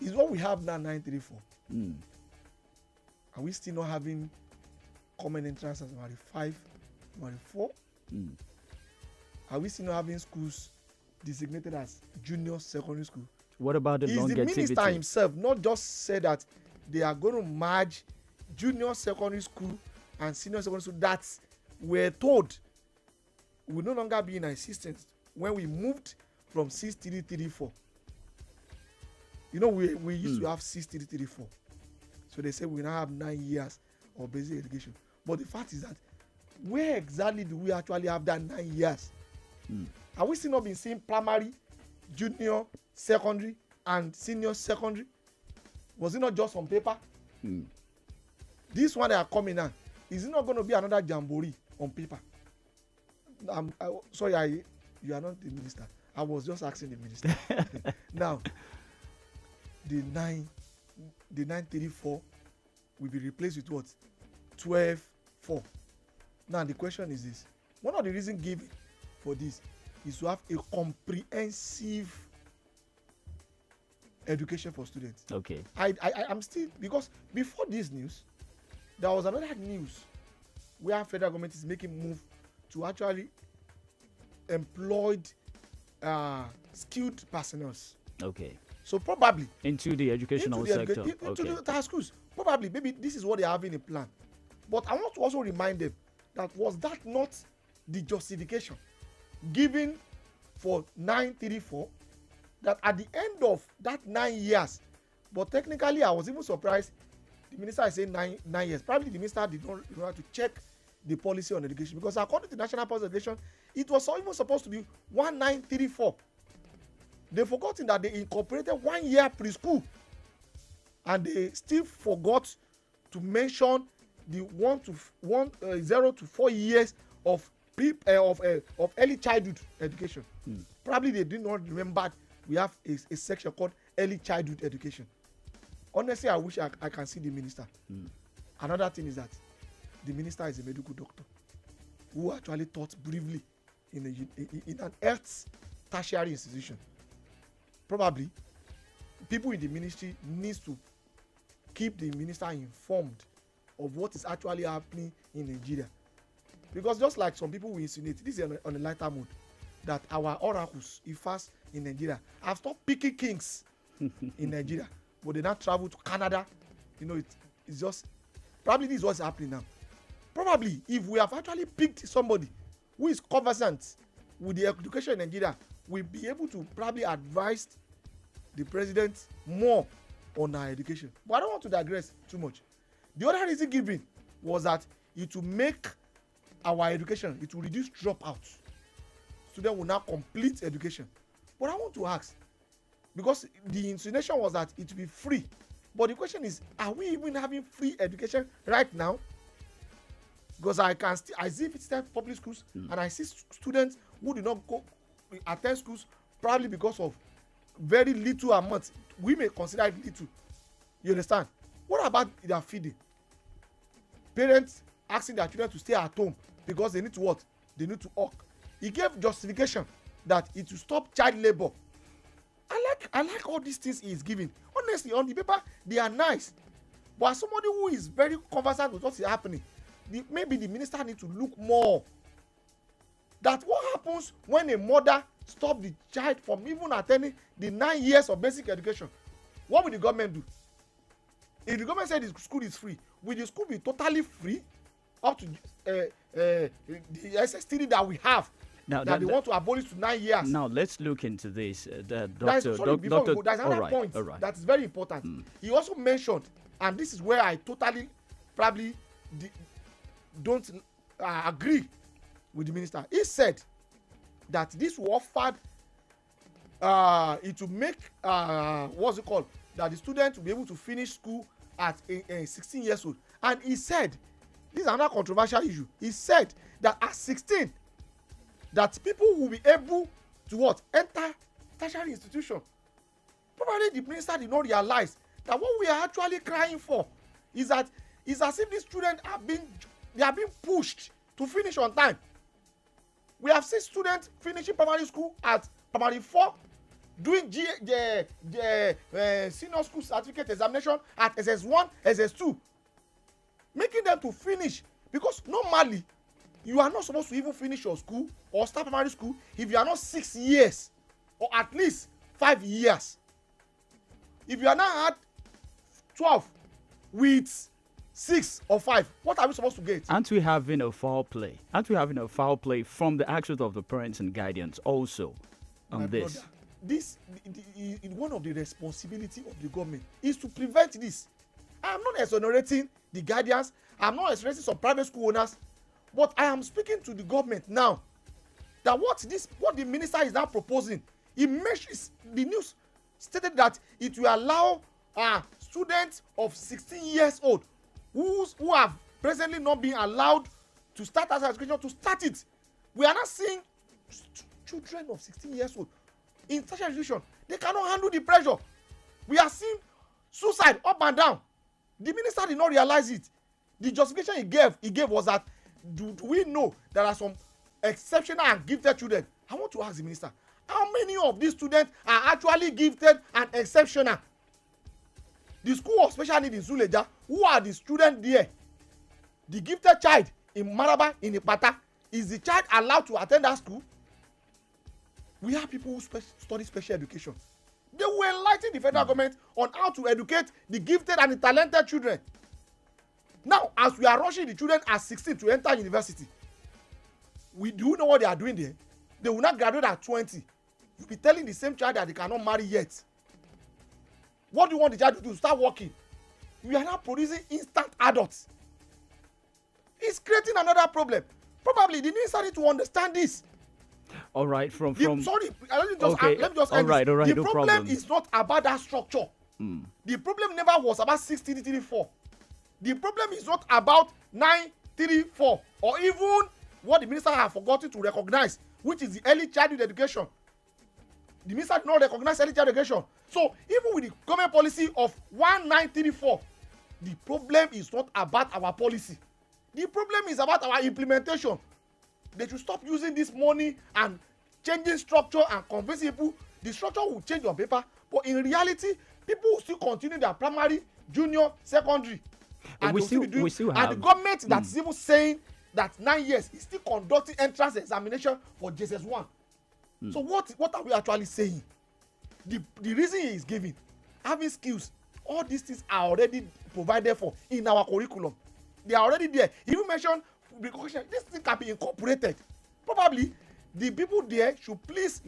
[SPEAKER 17] Is what we have now 934? Are we still not having common entrance as number 5, number 4? Are we still not having schools designated as junior secondary school?
[SPEAKER 13] What about the longevity?
[SPEAKER 17] The minister himself not just said that they are going to merge junior secondary school and senior secondary school that we're told will no longer be in existence when we moved from 6334. We used to have 6334. So they say we now have 9 years of basic education. But the fact is that where exactly do we actually have that 9 years? Are we still not been seeing primary, junior, secondary, and senior secondary? Was it not just on paper? This one they are coming now. Is it not going to be another jamboree on paper? Sorry, you are not the minister. I was just asking the minister. Now, the 934 will be replaced with what? 12-4. Now, the question is this. One of the reasons given for this is to have a comprehensive education for students.
[SPEAKER 13] Okay.
[SPEAKER 17] I'm still, because before this news, there was another news where federal government is making move to actually employ skilled personnel.
[SPEAKER 13] Okay.
[SPEAKER 17] So probably
[SPEAKER 13] into the educational sector.
[SPEAKER 17] Into the schools. Probably, maybe this is what they have in a plan. But I want to also remind them that was that not the justification given for 934, that at the end of that 9 years, but technically I was even surprised the minister is saying 9 years. Probably the minister did not have to check the policy on education, because according to the National Policy on Education, it was even supposed to be 1934. They forgotten that they incorporated 1 year preschool, and they still forgot to mention the 0 to 4 years of early childhood education. Probably they did not remember we have a section called early childhood education. Honestly, I wish I can see the minister. Another thing is that the minister is a medical doctor who actually taught briefly in an health tertiary institution. Probably people in the ministry needs to keep the minister informed of what is actually happening in Nigeria, because just like some people will insinuate, this is on a lighter mood, that our oracles, ifas in Nigeria, have stopped picking kings in Nigeria, but they now travel to Canada. It's just probably this is what's happening now. Probably if we have actually picked somebody who is conversant with the education in Nigeria, we'll be able to probably advise the president more on our education. But I don't want to digress too much. The other reason given was that it will make our education, it will reduce dropouts. Students will now complete education. But I want to ask, because the insinuation was that it will be free. But the question is, are we even having free education right now? Because I see public schools and I see students who do not attend schools probably because of very little amount. We may consider it little. You understand? What about their feeding? Parents asking their children to stay at home because they need to what? They need to work. He gave justification that it will stop child labor. I like all these things he is giving. Honestly, on the paper, they are nice. But as somebody who is very conversant with what is happening, maybe the minister needs to look more. That what happens when a mother stops the child from even attending the 9 years of basic education? What will the government do? If the government said the school is free, will the school be totally free up to the SS3 that we have? Now, that they want to abolish to 9 years.
[SPEAKER 13] Now let's look into this.
[SPEAKER 17] There's another point that is very important. He also mentioned, and this is where I totally probably don't agree with the minister. He said that this will offer it will make what's it called, that the student will be able to finish school at 16 years old. And he said, this is another controversial issue, he said that at 16 that people will be able to what? Enter tertiary institution. Probably the minister did not realize that what we are actually crying for is that it's as if these students are being pushed to finish on time. We have seen students finishing primary school at primary 4, doing senior school certificate examination at SS1, SS2, making them to finish, because normally you are not supposed to even finish your school or start primary school if you are not 6 years or at least 5 years. If you are now at 12 with 6 or 5, what are we supposed to get?
[SPEAKER 13] Aren't we having a foul play? Aren't we having a foul play from the actions of the parents and guardians also on this?
[SPEAKER 17] Brother, this one of the responsibility of the government is to prevent this. I am not exonerating the guardians. I am not exonerating some private school owners. But I am speaking to the government now that what the minister is now proposing, the news stated that it will allow students of 16 years old who have presently not been allowed to start as education to start it. We are not seeing children of 16 years old in tertiary education. They cannot handle the pressure. We are seeing suicide up and down. The minister did not realize it. The justification he gave was that do we know there are some exceptional and gifted children? I want to ask the minister, how many of these students are actually gifted and exceptional? The school of special needs in Suleja, who are the students there? The gifted child in Maraba, in Ipata, is the child allowed to attend that school? We have people who study special education. They will enlighten the federal government on how to educate the gifted and the talented children. Now, as we are rushing the children at 16 to enter university, we do know what they are doing there. They will not graduate at 20. You'll be telling the same child that they cannot marry yet. What do you want the child to do? Start working. We are now producing instant adults. It's creating another problem. Probably the minister need to understand this.
[SPEAKER 13] All right, let
[SPEAKER 17] me just end this. The problem is not about that structure. The problem never was about 6-3-3-4. The problem is not about 9-3-4 or even what the minister has forgotten to recognize, which is the early childhood education. The minister did not recognize early childhood education. So even with the government policy of 1934, the problem is not about our policy. The problem is about our implementation. They should stop using this money and changing structure and convincing people. The structure will change on paper, but in reality, people will still continue their primary, junior, secondary. And,
[SPEAKER 13] we still have,
[SPEAKER 17] and the government that is even saying that 9 years is still conducting entrance examination for JSS1. So what are we actually saying? The reason he is giving, having skills, all these things are already provided for in our curriculum. They are already there. He even mentioned this thing can be incorporated. Probably the people there should please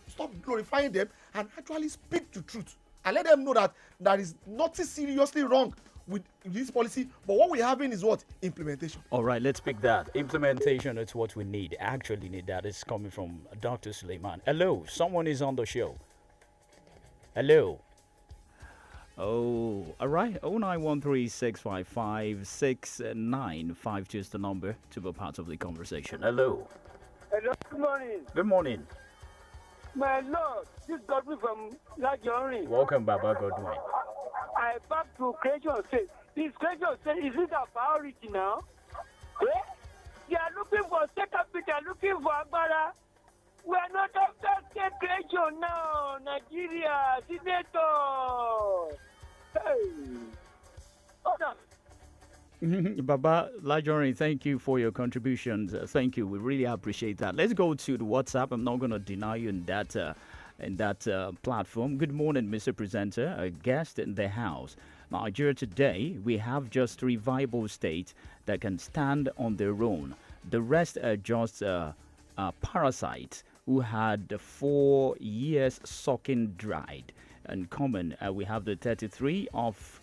[SPEAKER 17] stop glorifying them and actually speak the truth. and let them know that there is nothing seriously wrong with this policy, but what we're having is what? Implementation.
[SPEAKER 13] All right, let's pick that. Implementation is what we need. Actually need that. It's coming from Dr. Suleiman. Hello, someone is on the show. Hello. Oh, all right. 0913-655-6952 is the number to be part of the conversation. Hello.
[SPEAKER 3] Hello, good morning.
[SPEAKER 13] Good morning.
[SPEAKER 3] My Lord, this is Godwin from Lajori.
[SPEAKER 13] Welcome, Baba Godwin.
[SPEAKER 3] I back to creation state. This creation state, is it a priority now? Eh? They are looking for state capital, they are looking for Agbara. We are not after state creation now. Nigeria, Senator. Hey. Hold on.
[SPEAKER 13] Baba Lajori, thank you for your contributions. Thank you. We really appreciate that. Let's go to the WhatsApp. I'm not going to deny you in that platform. Good morning, Mr. Presenter, a guest in the house. Nigeria today, we have just 3 viable states that can stand on their own. The rest are just parasites who had 4 years sucking dried. In common, we have the 33 of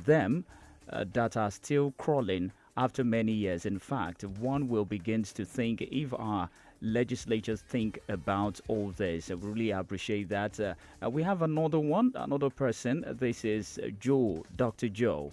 [SPEAKER 13] them that are still crawling after many years. In fact, one will begin to think if our legislatures think about all this. I really appreciate that. We have another person. This is Joe, Dr. Joe.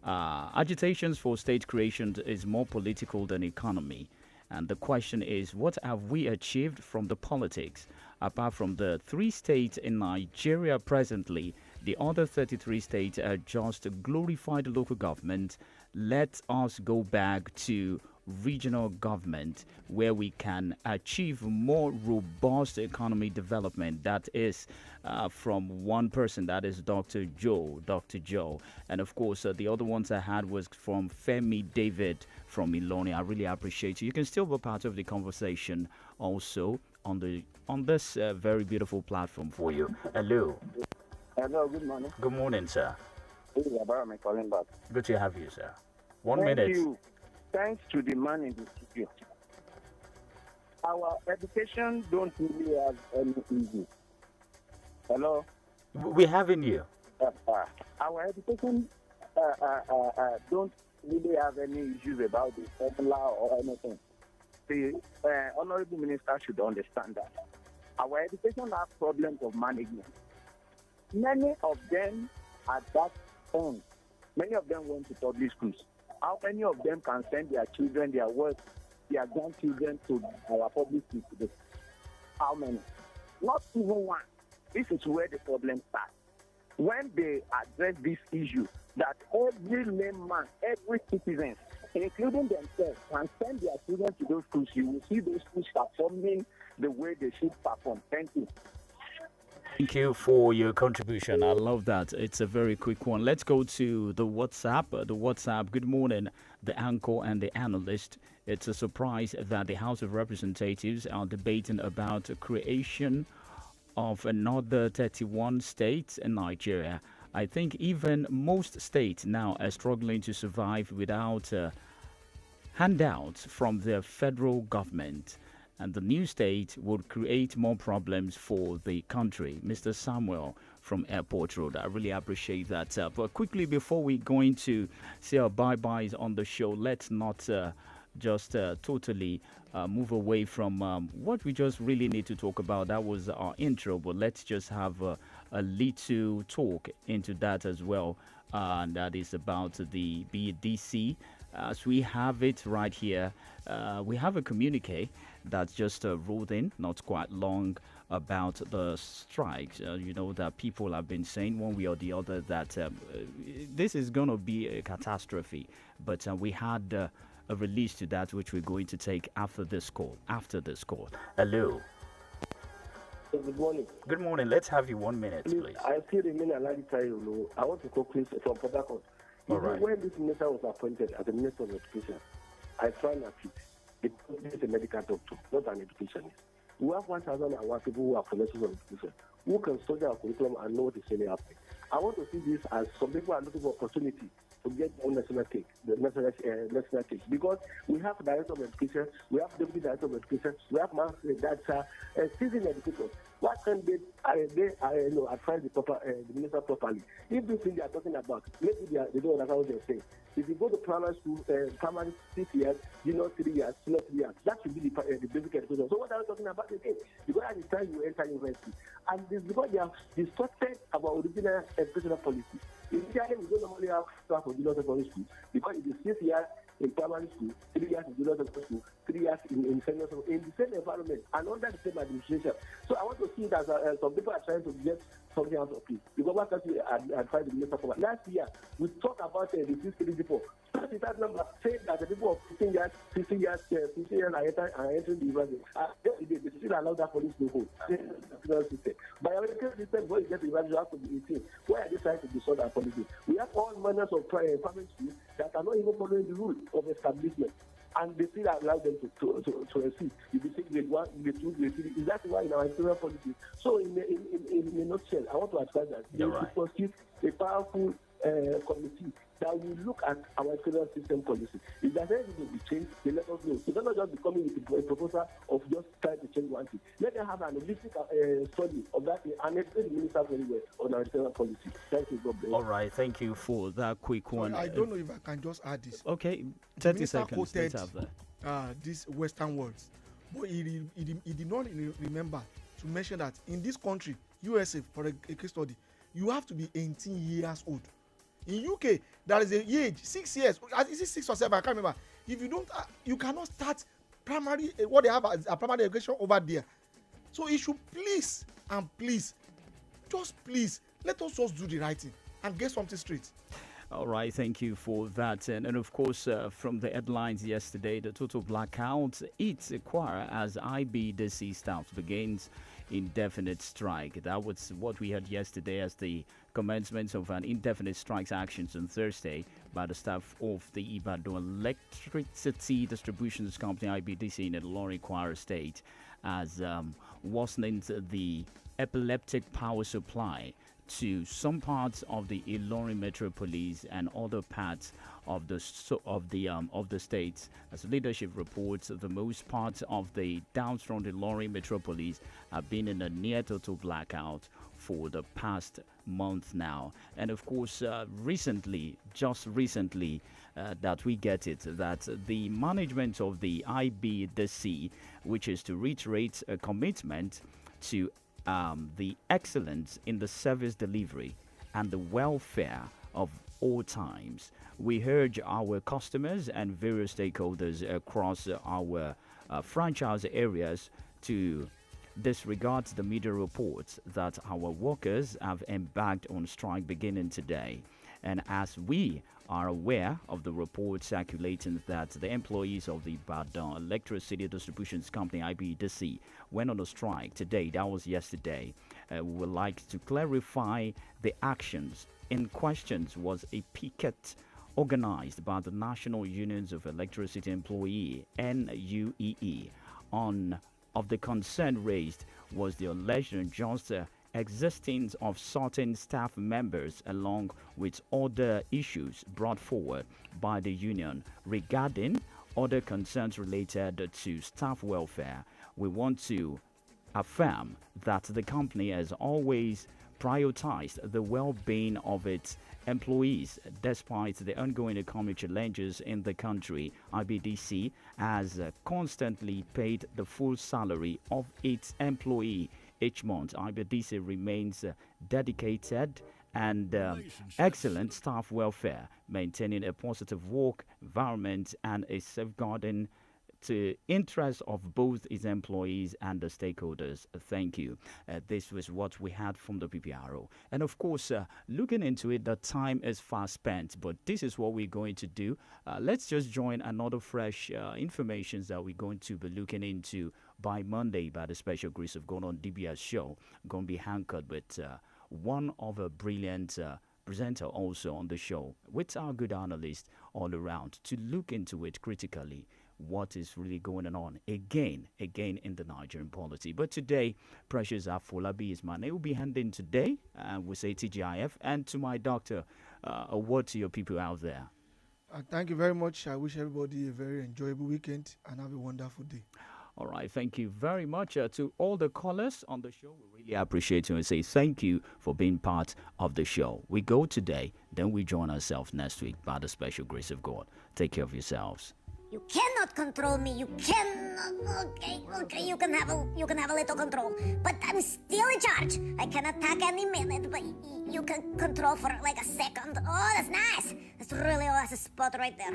[SPEAKER 13] Agitations for state creation is more political than economy. And the question is, what have we achieved from the politics? Apart from the 3 states in Nigeria presently, the other 33 states are just glorified local government. Let us go back to regional government where we can achieve more robust economy development. That is from one person, that is Dr. Joe. And of course, the other ones I had was from Femi David from Iloni. I really appreciate you. You can still be part of the conversation also on this very beautiful platform for you. Hello.
[SPEAKER 3] Hello, good morning.
[SPEAKER 13] Good morning, sir.
[SPEAKER 3] This is Abarame calling back.
[SPEAKER 13] Good to have you, sir. 1
[SPEAKER 3] Thank
[SPEAKER 13] minute.
[SPEAKER 3] you. Thanks to the man in the studio. Our education don't really have any issue. Hello?
[SPEAKER 13] We're having you.
[SPEAKER 3] Our education don't really have any issues about the formula or anything. The honorable minister should understand that. Our education has problems of management. Many of them at that point, many of them went to public schools. How many of them can send their children, their grandchildren to our public schools today? How many? Not even one. This is where the problem starts. When they address this issue, that every layman, every citizen, including themselves, can send their children to those schools, you will see those schools performing the way they should perform. Thank you.
[SPEAKER 13] Thank you for your contribution. I love that. It's a very quick one. Let's go to the WhatsApp. Good morning, the anchor and the analyst. It's a surprise that the House of Representatives are debating about the creation of another 31 states in Nigeria. I think even most states now are struggling to survive without handouts from the federal government. And the new state would create more problems for the country. Mr. Samuel from Airport Road, I really appreciate that. But quickly, before we going to say our bye-byes on the show, let's not just totally move away from what we just really need to talk about. That was our intro, but let's just have a little talk into that as well. And that is about the BDC. As we have it right here, we have a communique that's just rolled in, not quite long, about the strikes. That people have been saying one way or the other that this is going to be a catastrophe. But we had a release to that, which we're going to take after this call. Hello.
[SPEAKER 26] Good morning.
[SPEAKER 13] Good morning. Let's have you 1 minute, please.
[SPEAKER 26] I still remain alive. I want to call Chris from Port Harcourt. When this minister was appointed as the Minister of Education, I found at it because he is a medical doctor, not an educationist. We have 1,001 people who are professors of education who can study our curriculum and know what is really happening. I want to see this as some people are looking for opportunity to get one national cake, national cake, because we have director of education, we have deputy director of education, we have master that's seasoned educators. Why can't they advise the minister properly? If this thing they are talking about, maybe they don't understand what they're saying. If you go to primary school, primary 6 years, 3 years, 3 years, that should be the basic education. So what are we talking about again? Because at the time you enter university, and it's because they have distorted our original educational policy. Initially, we don't normally have staff for junior secondary school because it is 6 years in primary school, 3 years in junior secondary school, 3 years in senior school, in the same environment and under the same administration. So I want to see that some people are trying to get something out of it. Because what can we advise the minister for? Last year, we talked about the 6 people. That number said that the people of 15 years, 15 years are entering the university. They still allow that police to hold. By our education system, when you get to university, you have to be 18. Why are they trying to distort our policy? We have all manners of private schools that are not even following the rules of establishment. And they still allow them to receive. You be saying grade 1, grade 2, grade 3. Is that why in our internal policy? So in a nutshell, I want to advise that they should constitute a powerful committee that will look at our educational system policy. If there's anything to be changed, they let us know. It's not just becoming with a proposal of just trying to change one thing. Let them have an holistic study of that thing and educate the minister very well on our educational policy. Thank you, God bless.
[SPEAKER 13] All right, thank you for that quick one.
[SPEAKER 17] I don't know if I can just add this.
[SPEAKER 13] Okay, 30 seconds. Let's have that.
[SPEAKER 17] These Western words, but he did not remember to mention that in this country, USA, for a case study, you have to be 18 years old. In UK, there is a age 6 years. Is it 6 or 7? I can't remember. If you don't, you cannot start primary. What they have as a primary education over there. So it should please let us just do the right thing and get something straight.
[SPEAKER 13] All right, thank you for that. And of course, from the headlines yesterday, the total blackout eats Kwara as IBDC staff begins indefinite strike. That was what we heard yesterday as the commencement of an indefinite strikes actions on Thursday by the staff of the Ibadan Electricity Distributions Company IBDC in Ilorin, Kwara State, as worsening the epileptic power supply to some parts of the Ilorin Metropolis and other parts of the state. As leadership reports, the most parts of the downstream Ilorin Metropolis have been in a near total blackout for the past month now. And of course, just recently, that we get it, that the management of the IBDC, which is to reiterate a commitment to the excellence in the service delivery and the welfare of all times. We urge our customers and various stakeholders across our franchise areas to disregard the media reports that our workers have embarked on strike beginning today. And as we are aware of the reports circulating that the employees of the Ibadan Electricity Distributions Company IBDC went on a strike today, that was yesterday, we would like to clarify the actions in questions was a picket organized by the National Unions of Electricity Employee NUEE. Of the concern raised was the alleged unjust existence of certain staff members along with other issues brought forward by the union regarding other concerns related to staff welfare. We want to affirm that the company has always prioritized the well-being of its employees despite the ongoing economic challenges in the country. IBDC has constantly paid the full salary of its employee each month. IBDC remains dedicated and excellent staff welfare, maintaining a positive work environment and a safeguarding to interests of both its employees and the stakeholders. Thank you. This was what we had from the PPRO. And of course, looking into it, the time is fast spent, but this is what we're going to do. Let's just join another fresh information that we're going to be looking into by Monday by the special grace of God on DBS show. Going to be anchored with one of a brilliant presenter also on the show with our good analysts all around to look into it critically. What is really going on again in the Nigerian polity. But today, Precious Afolabi is my name. Will be handing today, we say TGIF, and to my doctor, a word to your people out there.
[SPEAKER 17] Thank you very much. I wish everybody a very enjoyable weekend and have a wonderful day.
[SPEAKER 13] All right, thank you very much to all the callers on the show. We really appreciate you and say thank you for being part of the show. We go today, then we join ourselves next week by the special grace of God. Take care of yourselves.
[SPEAKER 5] You cannot control me. You cannot. Okay. You can have a little control, but I'm still in charge. I can attack any minute, but you can control for like a second. Oh, that's nice. That's really a spot right there.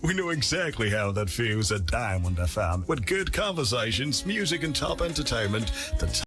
[SPEAKER 6] We know exactly how that feels at Diamond FM. With good conversations, music, and top entertainment, the